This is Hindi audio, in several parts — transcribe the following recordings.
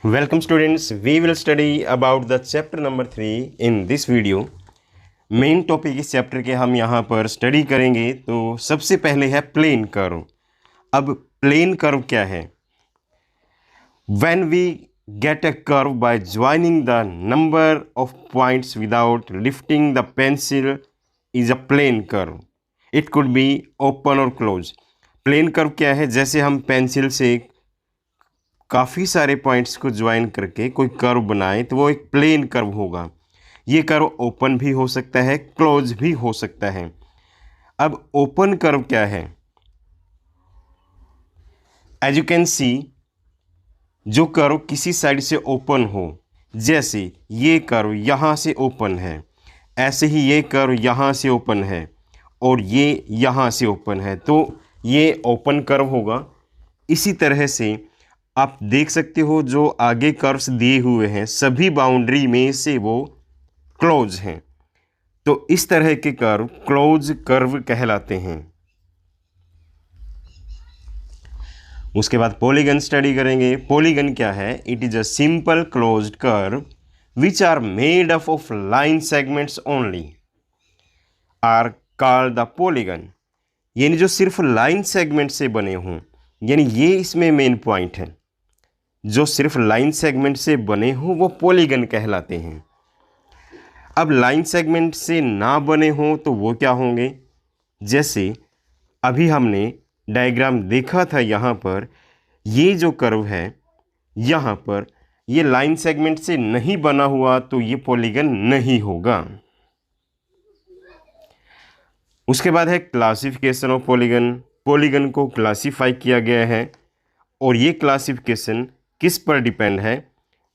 Welcome students, we will study about the chapter number 3 in this video. Main topic इस चैप्टर के हम यहाँ पर स्टडी करेंगे। तो सबसे पहले है प्लेन कर्व। अब प्लेन कर्व क्या है? When we get a curve by joining the number of points without lifting the pencil is a plane curve. It could be open or closed. Plane curve क्या है? जैसे हम पेंसिल से काफ़ी सारे पॉइंट्स को ज्वाइन करके कोई कर्व बनाए तो वो एक प्लेन कर्व होगा। ये कर्व ओपन भी हो सकता है, क्लोज भी हो सकता है। अब ओपन कर्व क्या है? एज यू कैन सी, जो कर्व किसी साइड से ओपन हो, जैसे ये कर्व यहाँ से ओपन है, ऐसे ही ये कर्व यहाँ से ओपन है और ये यहाँ से ओपन है, तो ये ओपन कर्व होगा। इसी तरह से आप देख सकते हो जो आगे कर्व्स दिए हुए हैं सभी बाउंड्री में से वो क्लोज हैं, तो इस तरह के कर्व क्लोज कर्व कहलाते हैं। उसके बाद पॉलीगन स्टडी करेंगे। पॉलीगन क्या है? It is a simple closed curve which are made up of line segments only are called the polygon. यानी जो सिर्फ लाइन सेगमेंट से बने हों, यानी ये इसमें मेन पॉइंट है, जो सिर्फ लाइन सेगमेंट से बने हों वो पॉलीगन कहलाते हैं। अब लाइन सेगमेंट से ना बने हों तो वो क्या होंगे? जैसे अभी हमने डायग्राम देखा था, यहाँ पर ये जो कर्व है यहाँ पर ये लाइन सेगमेंट से नहीं बना हुआ, तो ये पॉलीगन नहीं होगा। उसके बाद है क्लासिफिकेशन ऑफ पॉलीगन। पॉलीगन को क्लासीफाई किया गया है और ये क्लासिफिकेशन किस पर डिपेंड है?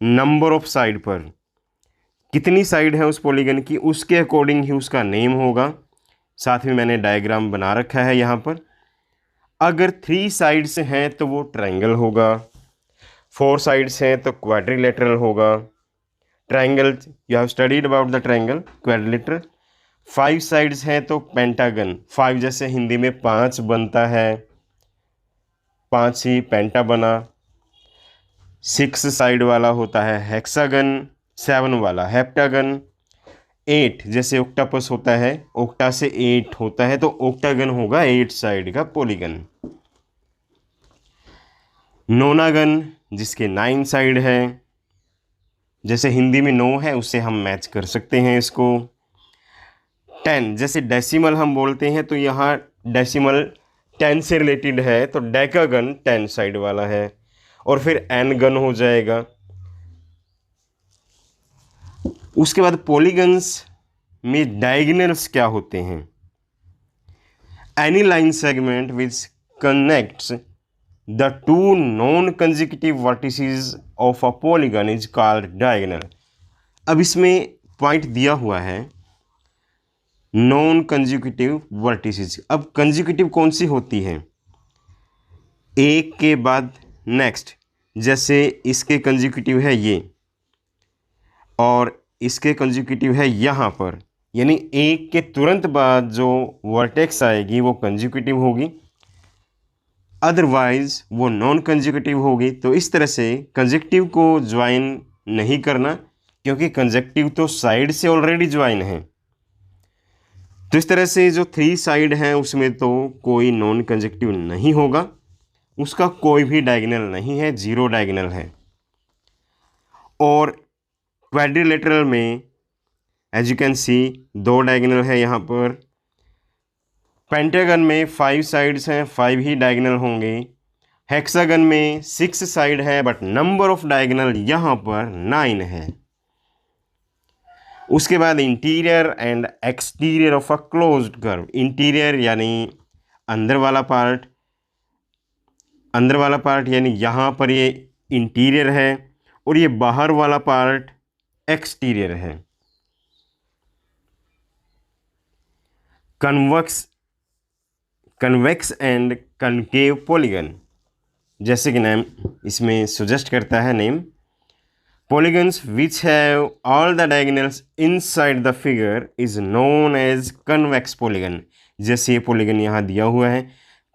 नंबर ऑफ साइड पर। कितनी साइड है उस पॉलीगन की, उसके अकॉर्डिंग ही उसका नेम होगा। साथ में मैंने डायग्राम बना रखा है यहाँ पर। अगर 3 साइड्स हैं तो वो ट्रायंगल होगा, 4 साइड्स हैं तो क्वाड्रिलेटरल होगा। Triangle, you have studied about the triangle, quadrilateral. 5 sides हैं तो पेंटागन। 5 जैसे हिंदी में 5 बनता है, 5 ही पेंटा बना। 6 साइड वाला होता है हेक्सागन, 7 वाला हेप्टागन। 8 जैसे ऑक्टापस होता है, ऑक्टा से 8 होता है, तो ऑक्टागन होगा 8 साइड का पॉलीगन। नोनागन जिसके 9 साइड है, जैसे हिंदी में 9 है उससे हम मैच कर सकते हैं इसको। 10 जैसे डेसिमल हम बोलते हैं, तो यहाँ डेसिमल 10 से रिलेटेड है, तो डेकागन 10 साइड वाला है। और फिर एन गन हो जाएगा। उसके बाद पॉलीगन्स में डायगोनल्स क्या होते हैं? Any line segment which connects the 2 non consecutive vertices of a polygon is called diagonal. अब इसमें पॉइंट दिया हुआ है नॉन कंसेक्यूटिव वर्टिसेस। अब कंसेक्यूटिव कौन सी होती है? एक के बाद नेक्स्ट, जैसे इसके कंसेक्यूटिव है ये और इसके कंसेक्यूटिव है यहाँ पर, यानी एक के तुरंत बाद जो वर्टेक्स आएगी वो कंसेक्यूटिव होगी, अदरवाइज वो नॉन कंसेक्यूटिव होगी। तो इस तरह से कंसेक्यूटिव को ज्वाइन नहीं करना, क्योंकि कंसेक्यूटिव तो साइड से ऑलरेडी ज्वाइन है। तो इस तरह से जो 3 साइड हैं उसमें तो कोई नॉन कंसेक्यूटिव नहीं होगा, उसका कोई भी डायगोनल नहीं है, 0 डायगोनल है। और क्वाड्रिलेटरल में as you can see 2 diagonal है यहाँ पर। पेंटागन में 5 साइड्स हैं, 5 ही डायगोनल होंगे। हेक्सागन में 6 साइड है, बट नंबर ऑफ डायगोनल यहाँ पर 9 है। उसके बाद interior and exterior of a closed curve. Interior यानी अंदर वाला पार्ट, अंदर वाला पार्ट यानी यहाँ पर ये इंटीरियर है, और ये बाहर वाला पार्ट एक्सटीरियर है। कन्वेक्स एंड कनकेव पॉलीगन, जैसे कि नाम इसमें सुजेस्ट करता है name, polygons which have all the diagonals inside the figure is known as convex polygon. जैसे ये पॉलीगन यहाँ दिया हुआ है,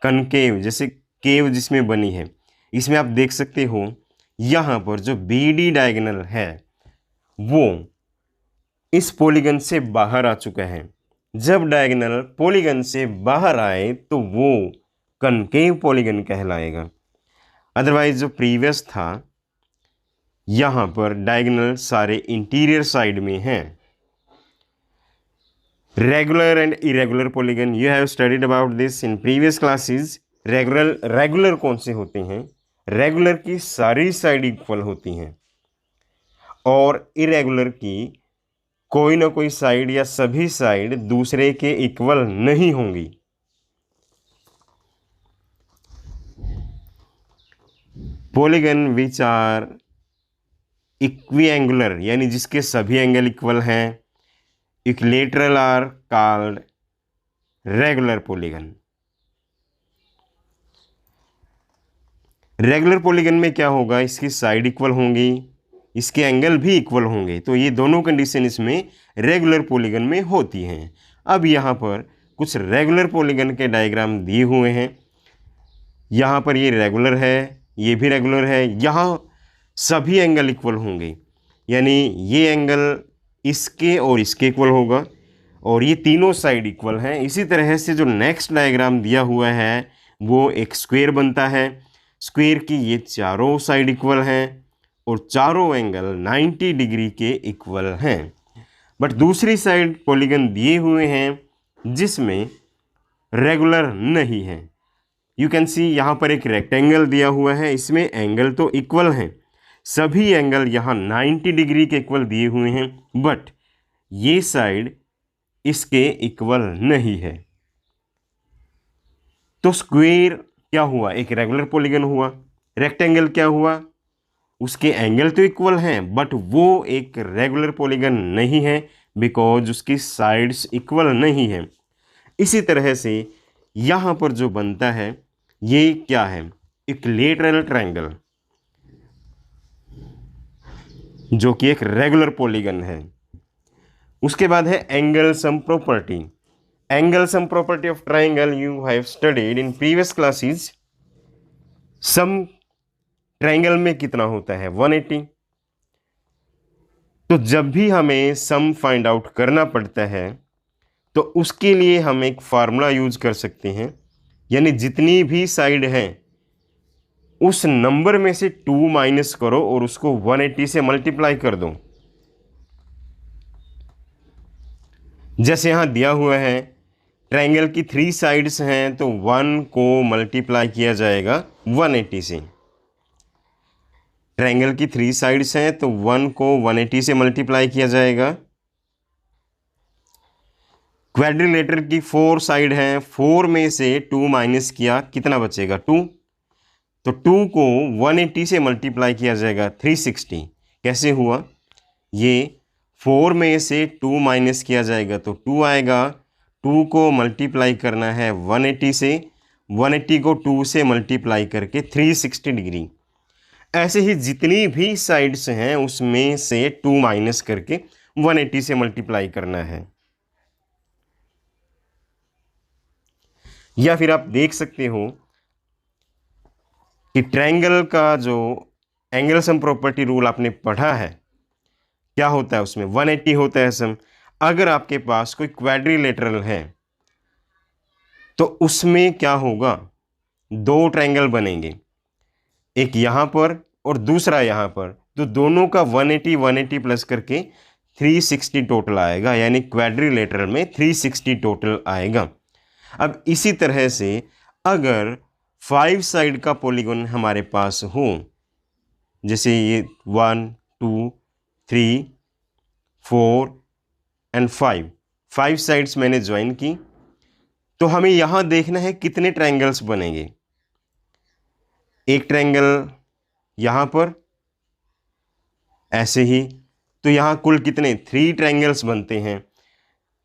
कनकेव जैसे केव जिसमें बनी है, इसमें आप देख सकते हो यहाँ पर जो बी डी डायगोनल है वो इस पॉलीगन से बाहर आ चुका है। जब डायगोनल पॉलीगन से बाहर आए तो वो कनकेव पॉलीगन कहलाएगा। अदरवाइज जो प्रीवियस था यहाँ पर डायगोनल सारे इंटीरियर साइड में हैं। Regular and irregular polygon, you have studied about this in previous classes. Regular कौन से होते हैं? रेगुलर की सारी साइड इक्वल होती हैं और इरेगुलर की कोई ना कोई साइड या सभी साइड दूसरे के इक्वल नहीं होंगी। पॉलीगन विच आर इक्विएंगुलर यानी जिसके सभी एंगल इक्वल हैं, equilateral are called regular polygon. Regular polygon में क्या होगा? इसकी साइड इक्वल होंगी, इसके एंगल भी इक्वल होंगे, तो ये दोनों कंडीशन इसमें रेगुलर पॉलीगन में होती हैं। अब यहाँ पर कुछ रेगुलर पॉलीगन के डायग्राम दिए हुए हैं। यहाँ पर ये रेगुलर है, ये भी रेगुलर है, यहाँ सभी एंगल इक्वल होंगे, यानी ये एंगल इसके और इसके इक्वल होगा और ये तीनों साइड इक्वल हैं। इसी तरह से जो नेक्स्ट डायग्राम दिया हुआ है वो एक स्क्वायर बनता है। स्क्वायर की ये चारों साइड इक्वल हैं और चारों एंगल 90 डिग्री के इक्वल हैं। बट दूसरी साइड पॉलीगन दिए हुए हैं जिसमें रेगुलर नहीं है। यू कैन सी यहाँ पर एक रेक्टेंगल दिया हुआ है, इसमें एंगल तो इक्वल हैं, सभी एंगल यहाँ 90 डिग्री के इक्वल दिए हुए हैं, बट ये साइड इसके इक्वल नहीं है। तो स्क्वायर क्या हुआ? एक रेगुलर पॉलीगन हुआ। रेक्टेंगल क्या हुआ? उसके एंगल तो इक्वल हैं बट वो एक रेगुलर पॉलीगन नहीं है बिकॉज उसकी साइड्स इक्वल नहीं है। इसी तरह से यहाँ पर जो बनता है ये क्या है? इक्विलेटरल ट्रायंगल, जो कि एक रेगुलर पॉलीगन है। उसके बाद है angle sum property. Angle sum property of triangle you have studied in previous classes. Sum triangle में कितना होता है? 180। तो जब भी हमें सम फाइंड आउट करना पड़ता है तो उसके लिए हम एक फार्मूला यूज कर सकते हैं, यानी जितनी भी साइड हैं उस नंबर में से 2 माइनस करो और उसको 180 से मल्टीप्लाई कर दो। जैसे यहां दिया हुआ है ट्रायंगल की 3 साइड्स हैं तो 1 को मल्टीप्लाई किया जाएगा 180 से। ट्रायंगल की 3 साइड्स हैं तो 1 को 180 से मल्टीप्लाई किया जाएगा। क्वाड्रिलेटर की 4 साइड हैं, 4 में से 2 माइनस किया, कितना बचेगा? 2। तो 2 को 180 से मल्टीप्लाई किया जाएगा 360। कैसे हुआ? ये 4 में से 2 माइनस किया जाएगा तो 2 आएगा। 2 को मल्टीप्लाई करना है 180 से, 180 को 2 से मल्टीप्लाई करके 360 डिग्री। ऐसे ही जितनी भी साइड्स हैं उसमें से 2 माइनस करके 180 से मल्टीप्लाई करना है। या फिर आप देख सकते हो कि ट्रायंगल का जो एंगल सम प्रॉपर्टी रूल आपने पढ़ा है क्या होता है? उसमें 180 होता है सम। अगर आपके पास कोई क्वाड्रिलेटरल है तो उसमें क्या होगा? 2 ट्रायंगल बनेंगे, एक यहाँ पर और दूसरा यहाँ पर, तो दोनों का 180 180 प्लस करके 360 टोटल आएगा, यानी क्वाड्रिलेटरल में 360 टोटल आएगा। अब इसी तरह से अगर 5 साइड का पॉलीगन हमारे पास हो, जैसे ये 1 2 3 4 एंड 5 साइड्स मैंने ज्वाइन की, तो हमें यहाँ देखना है कितने ट्रायंगल्स बनेंगे। एक ट्रायंगल यहाँ पर ऐसे ही, तो यहाँ कुल कितने? 3 ट्रायंगल्स बनते हैं।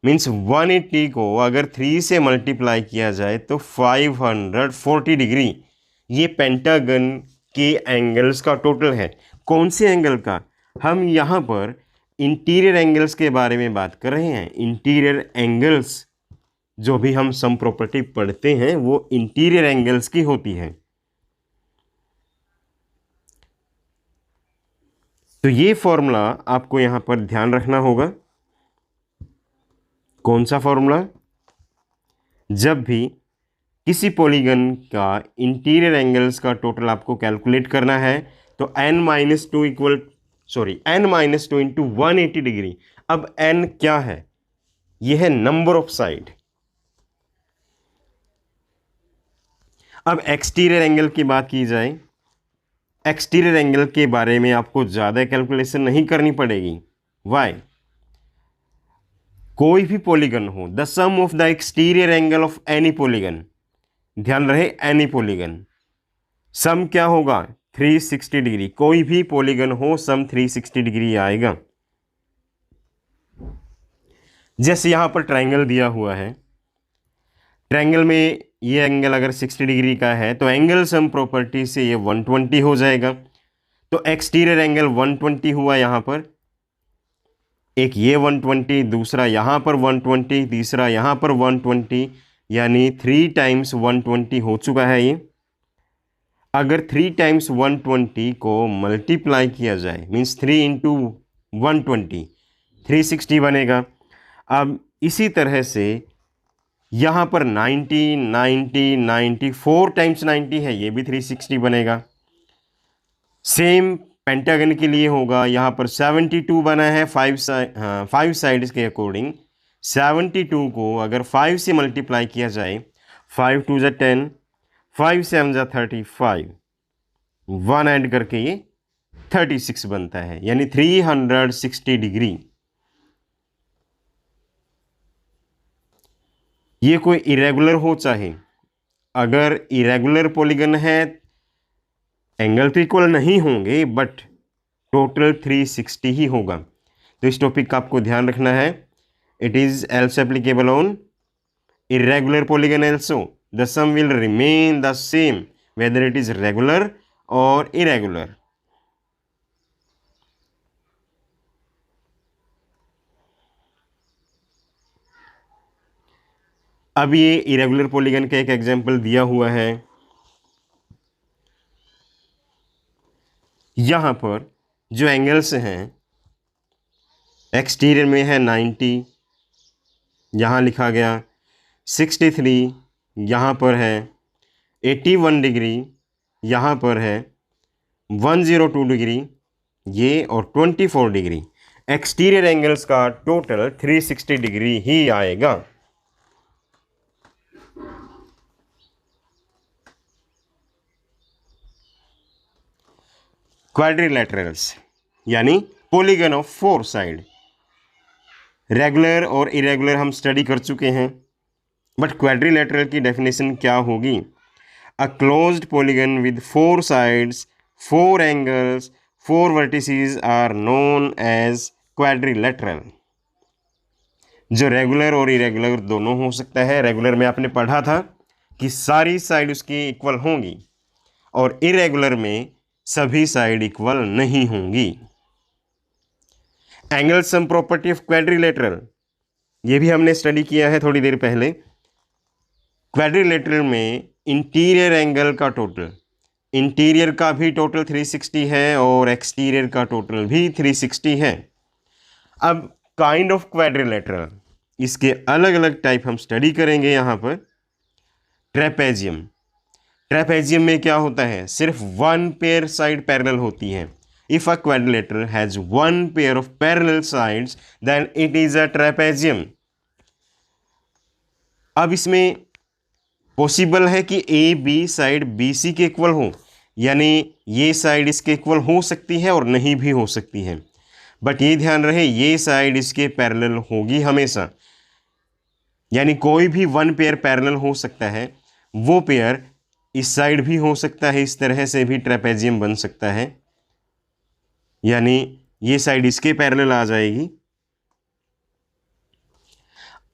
मीन्स 180 को अगर 3 से मल्टीप्लाई किया जाए तो 540 डिग्री ये पेंटागन के एंगल्स का टोटल है। कौन से एंगल का? हम यहाँ पर इंटीरियर एंगल्स के बारे में बात कर रहे हैं। इंटीरियर एंगल्स जो भी हम सम प्रॉपर्टी पढ़ते हैं वो इंटीरियर एंगल्स की होती है। तो ये फॉर्मूला आपको यहाँ पर ध्यान रखना होगा। कौन सा फॉर्मूला? जब भी किसी पॉलीगन का इंटीरियर एंगल्स का टोटल आपको कैलकुलेट करना है तो n-2 n-2 इंटू 180 डिग्री। अब n क्या है? यह है नंबर ऑफ साइड। अब एक्सटीरियर एंगल की बात की जाए, एक्सटीरियर एंगल के बारे में आपको ज़्यादा कैलकुलेशन नहीं करनी पड़ेगी। वाई? कोई भी पॉलीगन हो, the sum of the exterior angle of any polygon, ध्यान रहे एनी पॉलीगन, सम क्या होगा? 360 डिग्री। कोई भी पॉलीगन हो सम 360 डिग्री आएगा। जैसे यहां पर ट्रायंगल दिया हुआ है, ट्रायंगल में ये एंगल अगर 60 डिग्री का है तो एंगल सम प्रॉपर्टी से ये 120 हो जाएगा। तो एक्सटीरियर एंगल 120 हुआ यहां पर, एक ये 120, दूसरा यहां पर 120, तीसरा यहां पर 120, यानी 3 टाइम्स 120 हो चुका है ये। अगर 3 टाइम्स 120 को मल्टीप्लाई किया जाए, मीन्स 3 इंटू 120, 360 बनेगा। अब इसी तरह से यहाँ पर 90, 90, 90, 4 टाइम्स 90 है, ये भी 360 बनेगा। सेम पेंटागन के लिए होगा, यहाँ पर 72 बना है 5 साइड्स के अकॉर्डिंग। 72 को अगर 5 से मल्टीप्लाई किया जाए, 5 2 ज़ा 10, 5 7 ज़ा 35, 1 ऐड करके ये 36 बनता है, यानी 360 डिग्री। ये कोई इरेगुलर हो चाहे, अगर इरेगुलर पॉलीगन है एंगल तो इक्वल नहीं होंगे बट टोटल 360 ही होगा। तो इस टॉपिक का आपको ध्यान रखना है। It is also applicable on irregular polygon also. The sum will remain the same whether it is regular or irregular. अब ये इरेगुलर पॉलीगन का एक एग्जांपल दिया हुआ है। यहाँ पर जो एंगल्स हैं, एक्सटीरियर में है 90, यहाँ लिखा गया 63, यहाँ पर है 81 डिग्री, यहाँ पर है 102 डिग्री ये, और 24 डिग्री। एक्सटीरियर एंगल्स का टोटल 360 डिग्री ही आएगा। क्वाड्रिलेटरल्स यानी पॉलीगन ऑफ 4 साइड। रेगुलर और इरेगुलर हम स्टडी कर चुके हैं, बट क्वाड्रिलेटरल की डेफिनेशन क्या होगी? A closed polygon with 4 sides, 4 angles, 4 vertices are known as quadrilateral. जो रेगुलर और इरेगुलर दोनों हो सकता है। रेगुलर में आपने पढ़ा था कि सारी साइड उसकी इक्वल होंगी, और इरेगुलर में सभी साइड इक्वल नहीं होंगी। Angle sum property of quadrilateral, ये भी हमने स्टडी किया है थोड़ी देर पहले। क्वाड्रिलेटरल में इंटीरियर एंगल का टोटल, इंटीरियर का भी टोटल 360 है और एक्सटीरियर का टोटल भी 360 है। अब काइंड ऑफ क्वाड्रिलेटरल, इसके अलग अलग टाइप हम स्टडी करेंगे यहाँ पर। ट्रेपेजियम, ट्रेपेजियम में क्या होता है? सिर्फ 1 पेयर साइड पैरेलल होती है। If a quadrilateral has 1 pair of parallel sides then it is a trapezium. अब इसमें पॉसिबल है कि A B side B C के इक्वल हो, यानी ये साइड इसके इक्वल हो सकती है और नहीं भी हो सकती है, बट ये ध्यान रहे ये साइड इसके पैरेलल होगी हमेशा। यानी कोई भी 1 पेयर पैरेलल हो सकता है, वो पेयर इस साइड भी हो सकता है, इस तरह से भी ट्रेपेजियम बन सकता है, यानी ये साइड इसके पैरेलल आ जाएगी।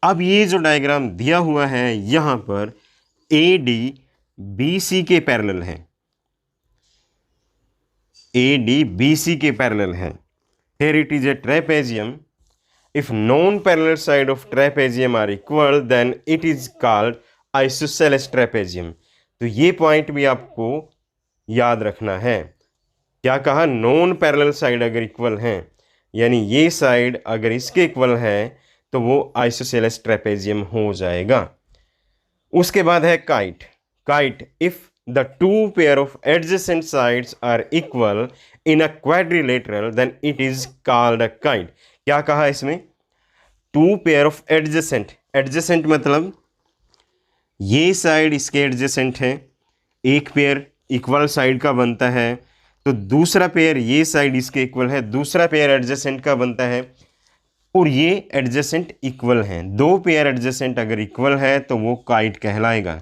अब ये जो डायग्राम दिया हुआ है यहां पर ए डी बी सी के पैरेलल है, ए डी बी सी के पैरेलल है। Here it is a trapezium. If non-parallel side of trapezium are equal, then it is called isosceles trapezium. तो ये पॉइंट भी आपको याद रखना है। क्या कहा, नॉन पैरेलल साइड अगर इक्वल हैं, यानी ये साइड अगर इसके इक्वल है तो वो आइसोसेलेस ट्रेपेजियम हो जाएगा। उसके बाद है kite. Kite, if the two pair of adjacent sides are equal in a quadrilateral then it is called a kite. क्या कहा इसमें, two pair of adjacent, adjacent मतलब ये साइड इसके एडजेसेंट है, एक पेयर इक्वल साइड का बनता है, तो दूसरा पेयर ये साइड इसके इक्वल है, दूसरा पेयर एडजेसेंट का बनता है, और ये एडजेसेंट इक्वल हैं। दो पेयर एडजेसेंट अगर इक्वल है तो वो काइट कहलाएगा।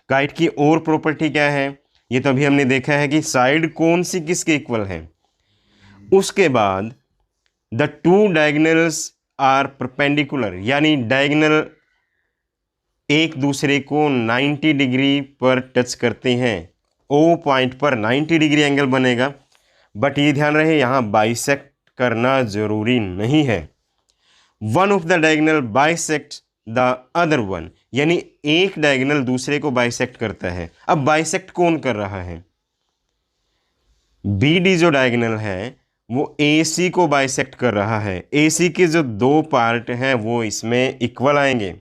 काइट की और प्रॉपर्टी क्या है, ये तो अभी हमने देखा है कि साइड कौन सी किसके इक्वल है। उसके बाद the two diagonals are perpendicular, यानी डायगोनल एक दूसरे को 90 डिग्री पर टच करते हैं। ओ पॉइंट पर 90 डिग्री एंगल बनेगा, बट ये ध्यान रहे यहाँ बाइसेक्ट करना जरूरी नहीं है। One of the diagonal bisect the other one, यानी एक डायगोनल दूसरे को बाइसेक्ट करता है। अब बाइसेक्ट कौन कर रहा है, बी डी जो डायगोनल है वो ए सी को बाइसेक्ट कर रहा है। ए सी के जो दो पार्ट हैं वो इसमें इक्वल आएंगे,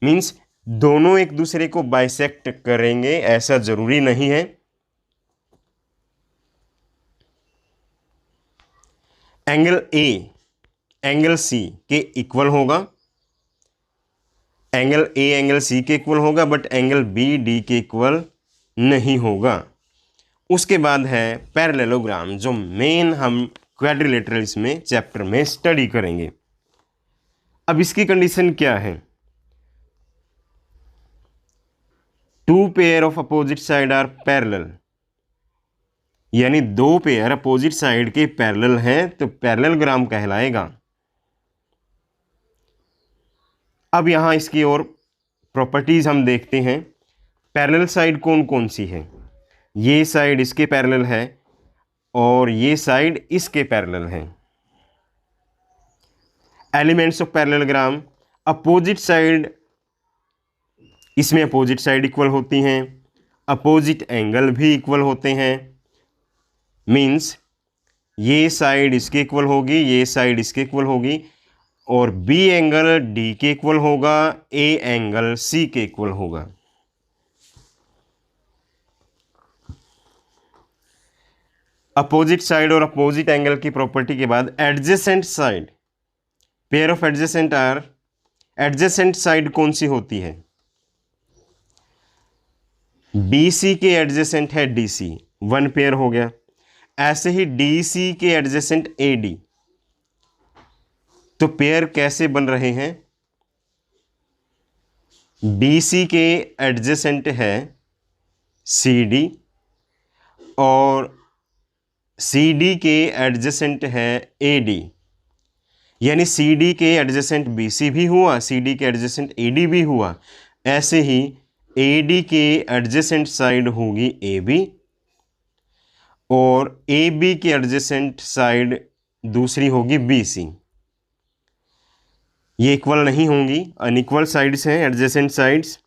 मीन्स दोनों एक दूसरे को बाइसेक्ट करेंगे ऐसा जरूरी नहीं है। एंगल ए एंगल सी के इक्वल होगा, एंगल ए एंगल सी के इक्वल होगा, बट एंगल बी डी के इक्वल नहीं होगा। उसके बाद है पैरेललोग्राम, जो मेन हम क्वाड्रिलेटरल्स में चैप्टर में स्टडी करेंगे। अब इसकी कंडीशन क्या है, two pair of opposite side are parallel, यानी दो पेयर अपोजिट साइड के पैरेलल हैं तो पैरेललोग्राम कहलाएगा। अब यहां इसकी और प्रॉपर्टीज हम देखते हैं। पैरेलल साइड कौन कौन सी है, ये साइड इसके पैरेलल है और ये साइड इसके पैरेलल है। Elements of parallelogram, opposite side, इसमें अपोजिट साइड इक्वल होती हैं, अपोजिट एंगल भी इक्वल होते हैं, मीन्स ये साइड इसके इक्वल होगी, ये साइड इसके इक्वल होगी, और बी एंगल डी के इक्वल होगा, ए एंगल सी के इक्वल होगा। अपोजिट साइड और अपोजिट एंगल की प्रॉपर्टी के बाद adjacent side, pair of adjacent are, adjacent side कौन सी होती है, BC के एडजेसेंट है DC, वन पेयर हो गया। ऐसे ही DC के एडजेसेंट AD, तो पेयर कैसे बन रहे हैं, BC के एडजेसेंट है CD और CD के एडजेसेंट है AD, यानी CD के एडजेसेंट BC भी हुआ, CD के एडजेसेंट AD भी हुआ। ऐसे ही AD के एडजेसेंट साइड होगी AB और AB की एडजेसेंट साइड दूसरी होगी BC। ये इक्वल नहीं होंगी, अनइक्वल साइड्स हैं एडजेसेंट साइड्स।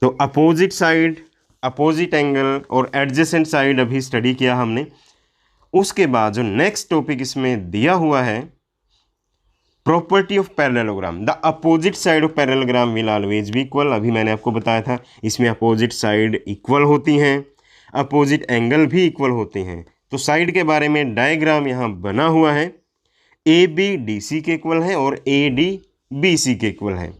तो अपोजिट साइड, अपोजिट एंगल और एडजेसेंट साइड अभी स्टडी किया हमने। उसके बाद जो नेक्स्ट टॉपिक इसमें दिया हुआ है, property of parallelogram, the opposite side of parallelogram will always be equal. अभी मैंने आपको बताया था इसमें अपोजिट साइड इक्वल होती हैं, अपोजिट एंगल भी इक्वल होते हैं। तो साइड के बारे में डायग्राम यहाँ बना हुआ है, AB DC के इक्वल है और AD BC के इक्वल है।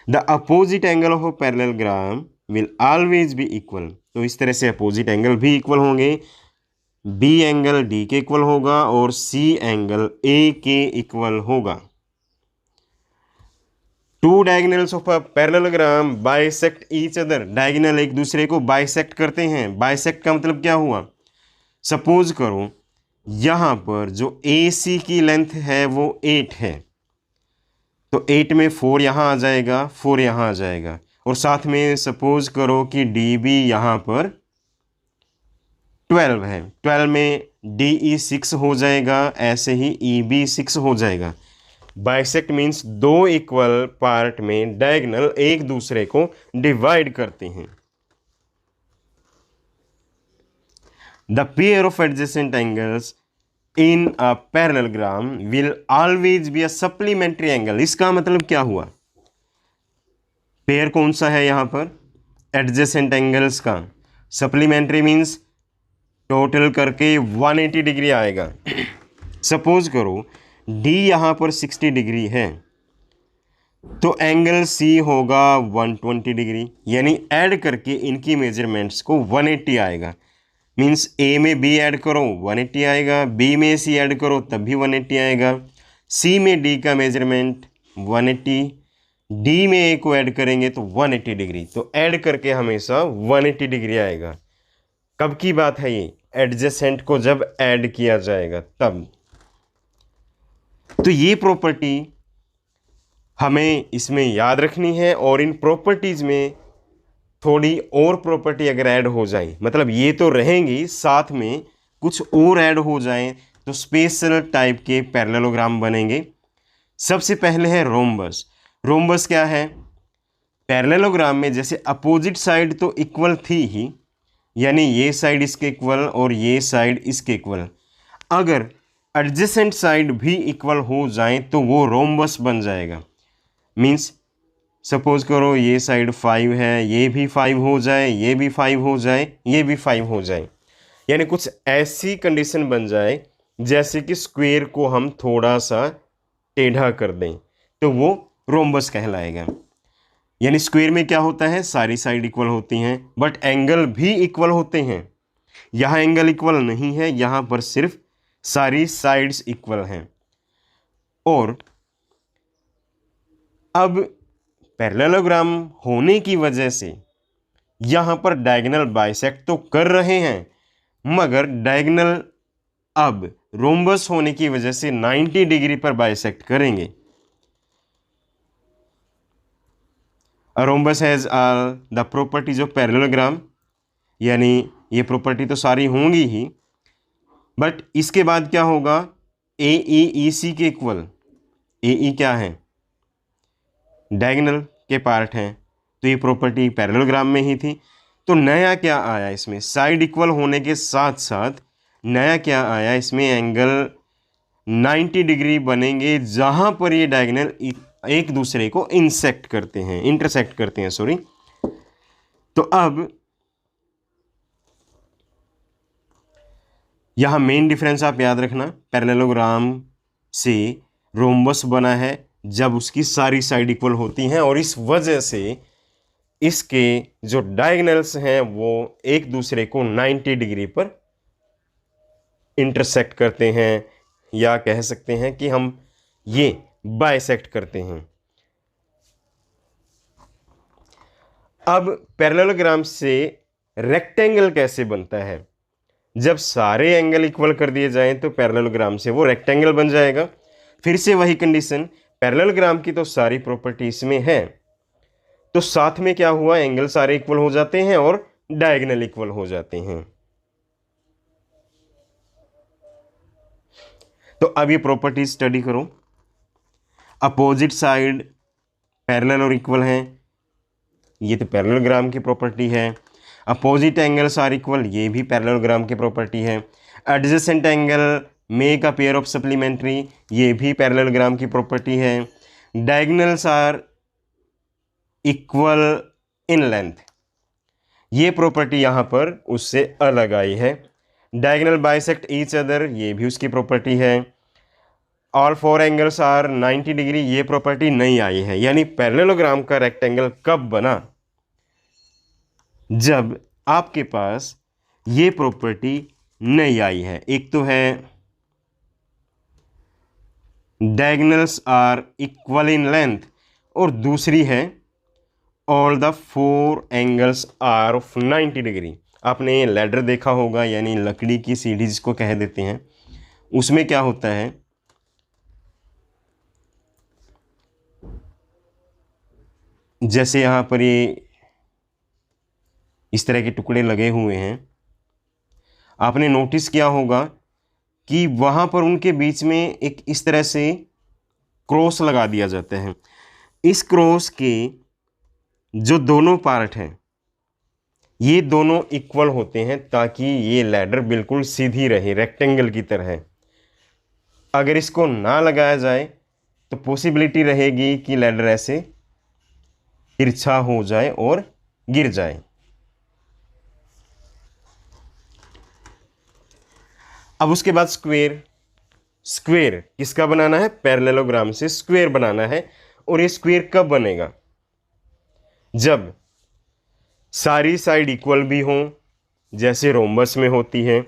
The opposite angle of parallelogram will always be equal, तो इस तरह से अपोजिट एंगल भी इक्वल होंगे, B एंगल D के इक्वल होगा और C एंगल A के इक्वल होगा। Two diagonals of a parallelogram bisect each other, diagonal एक दूसरे को बाइसेक्ट करते हैं। बाइसेक्ट का मतलब क्या हुआ, सपोज करो यहाँ पर जो AC की लेंथ है वो 8 है, तो 8 में 4 यहाँ आ जाएगा, 4 यहाँ आ जाएगा, और साथ में सपोज करो कि DB यहाँ पर 12 है, 12 में DE 6 हो जाएगा, ऐसे ही EB 6 हो जाएगा। बाइसेक्ट मीन्स दो इक्वल पार्ट में डायगोनल एक दूसरे को डिवाइड करते हैं। The pair of adjacent angles in a parallelogram will always be a supplementary angle. इसका मतलब क्या हुआ? पेयर कौन सा है यहाँ पर? एडजेसेंट एंगल्स का। सप्लीमेंट्री मीन्स टोटल करके 180 डिग्री आएगा। सपोज करो डी यहाँ पर 60 डिग्री है तो एंगल सी होगा 120 डिग्री, यानी ऐड करके इनकी मेजरमेंट्स को 180 आएगा। मीन्स ए में बी ऐड करो 180 आएगा, बी में सी ऐड करो तब भी 180 आएगा, सी में डी का मेजरमेंट 180, डी में ए को ऐड करेंगे तो 180 डिग्री। तो ऐड करके हमेशा 180 डिग्री आएगा। कब की बात है ये? एडजेसेंट को जब ऐड किया जाएगा तब। तो ये प्रॉपर्टी हमें इसमें याद रखनी है, और इन प्रॉपर्टीज़ में थोड़ी और प्रॉपर्टी अगर ऐड हो जाए, मतलब ये तो रहेंगी, साथ में कुछ और ऐड हो जाए तो स्पेशल टाइप के पैरेललोग्राम बनेंगे। सबसे पहले है रोम्बस। रोम्बस क्या है? पैरेललोग्राम में जैसे अपोजिट साइड तो इक्वल थी ही, यानी ये साइड इसके इक्वल और ये साइड इसके इक्वल, अगर एडजेसेंट साइड भी इक्वल हो जाए तो वो रोम्बस बन जाएगा। मीन्स सपोज करो ये साइड 5 है, ये भी 5 हो जाए, ये भी 5 हो जाए, ये भी 5 हो जाए, यानी कुछ ऐसी कंडीशन बन जाए जैसे कि स्क्वायर को हम थोड़ा सा टेढ़ा कर दें तो वो रोम्बस कहलाएगा। यानी स्क्वायर में क्या होता है? सारी साइड इक्वल होती हैं बट एंगल भी इक्वल होते हैं। यहाँ एंगल इक्वल नहीं है, यहाँ पर सिर्फ सारी साइड्स इक्वल हैं। और अब पैरेललोग्राम होने की वजह से यहाँ पर डायगोनल बाइसेक्ट तो कर रहे हैं, मगर डायगोनल अब रोम्बस होने की वजह से 90 डिग्री पर बाइसेक्ट करेंगे। A rhombus has all the properties of parallelogram, यानी ये प्रॉपर्टी तो सारी होंगी ही, बट इसके बाद क्या होगा? ए ई सी के इक्वल। ए ई क्या है? डायगोनल के पार्ट हैं, तो ये प्रॉपर्टी पैरेललोग्राम में ही थी। तो नया क्या आया इसमें? साइड इक्वल होने के साथ साथ नया क्या आया इसमें? एंगल 90 डिग्री बनेंगे जहाँ पर ये डायगोनल एक दूसरे को इंटरसेक्ट करते हैं सॉरी। तो अब यहां मेन डिफरेंस आप याद रखना, पैरेललोग्राम से रोम्बस बना है जब उसकी सारी साइड इक्वल होती हैं, और इस वजह से इसके जो डायगोनल्स हैं वो एक दूसरे को 90 डिग्री पर इंटरसेक्ट करते हैं, या कह सकते हैं कि हम ये बाइसेक्ट करते हैं। अब पैरेललोग्राम से रेक्टेंगल कैसे बनता है? जब सारे एंगल इक्वल कर दिए जाएं तो पैरेललोग्राम से वो रेक्टेंगल बन जाएगा। फिर से वही कंडीशन, पैरेललोग्राम की तो सारी प्रॉपर्टी इसमें है, तो साथ में क्या हुआ? एंगल सारे इक्वल हो जाते हैं और डायगोनल इक्वल हो जाते हैं। तो अब ये प्रॉपर्टी स्टडी करो। अपोजिट साइड पैरेलल और इक्वल हैं, ये तो पैरेललोग्राम की प्रॉपर्टी है। अपोजिट एंगल्स आर इक्वल, ये भी पैरेललोग्राम की प्रॉपर्टी है। Adjacent angle make a pair of supplementary, ये भी पैरेललोग्राम की प्रॉपर्टी है। Diagonals are equal in length, ये प्रॉपर्टी यहाँ पर उससे अलग आई है। डायगोनल बाइसेक्ट ईच अदर, ये भी उसकी प्रॉपर्टी है। All four angles are 90 degree, ये प्रॉपर्टी नहीं आई है। यानी पैरेललोग्राम का रेक्टेंगल कब बना? जब आपके पास ये प्रॉपर्टी नहीं आई है। एक तो है diagonals are equal in length, और दूसरी है all the four angles are of 90 degree. आपने लैडर देखा होगा, यानी लकड़ी की सीढ़ी जिसको कह देते हैं, उसमें क्या होता है, जैसे यहाँ पर ये इस तरह के टुकड़े लगे हुए हैं, आपने नोटिस किया होगा कि वहाँ पर उनके बीच में एक इस तरह से क्रॉस लगा दिया जाता है। इस क्रॉस के जो दोनों पार्ट हैं, ये दोनों इक्वल होते हैं ताकि ये लैडर बिल्कुल सीधी रहे, रेक्टेंगल की तरह। अगर इसको ना लगाया जाए तो पॉसिबिलिटी रहेगी कि लैडर ऐसे तिरछा हो जाए और गिर जाए। अब उसके बाद स्क्वायर। स्क्वायर किसका बनाना है? पैरेललोग्राम से स्क्वायर बनाना है। और ये स्क्वायर कब बनेगा? जब सारी साइड इक्वल भी हों, जैसे रोम्बस में होती है,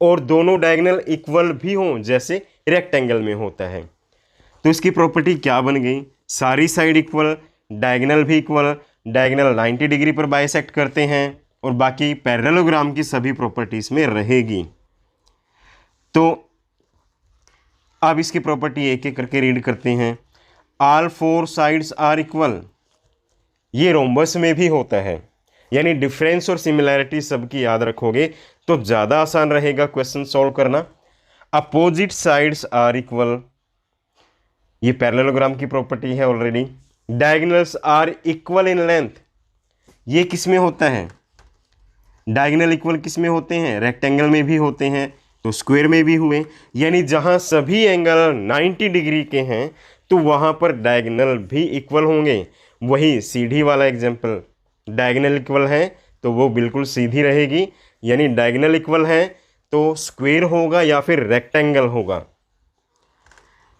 और दोनों डायगोनल इक्वल भी हों, जैसे रेक्टेंगल में होता है। तो इसकी प्रॉपर्टी क्या बन गई? सारी साइड इक्वल, डायगोनल भी इक्वल, डायगोनल 90 डिग्री पर बाइसेक्ट करते हैं, और बाकी पैरेललोग्राम की सभी प्रॉपर्टीज में रहेगी। तो अब इसकी प्रॉपर्टी एक एक करके रीड करते हैं। All four sides are equal, ये रोम्बस में भी होता है। यानी डिफरेंस और सिमिलैरिटी सबकी याद रखोगे तो ज़्यादा आसान रहेगा क्वेश्चन सॉल्व करना। अपोजिट साइड्स आर इक्वल, ये पैरेललोग्राम की प्रॉपर्टी है already. Diagonals are equal in length, ये किस में होता है? डायगोनल इक्वल किस में होते हैं? रेक्टेंगल में भी होते हैं, तो स्क्वायर में भी हुए। यानी जहां सभी एंगल 90 डिग्री के हैं तो वहां पर डायगोनल भी इक्वल होंगे। वही सीधी वाला एग्जांपल, डायगोनल इक्वल है तो वो बिल्कुल सीधी रहेगी, यानी डायगोनल इक्वल है तो स्क्वायर होगा या फिर रेक्टेंगल होगा।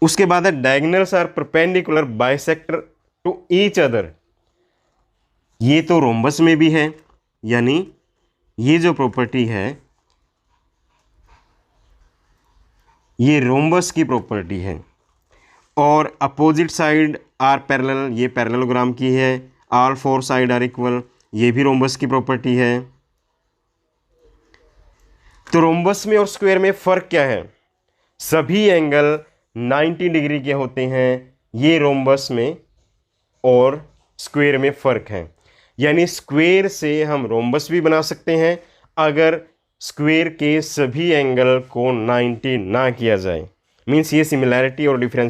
उसके बाद है diagonals are perpendicular bisector to each other, ये तो रोम्बस में भी है, यानी ये जो प्रॉपर्टी है ये रोम्बस की प्रॉपर्टी है। और अपोजिट साइड आर पैरेलल, ये पैरेललोग्राम की है। All four side are equal, ये भी रोम्बस की प्रॉपर्टी है। तो रोम्बस में और स्क्वायर में फ़र्क क्या है? सभी एंगल 90 डिग्री के होते हैं, ये रोम्बस में और स्क्वायर में फ़र्क है। यानी स्क्वायर से हम रोम्बस भी बना सकते हैं अगर स्क्वायर के सभी एंगल को 90 ना किया जाए। मीन्स ये सिमिलैरिटी और डिफरेंस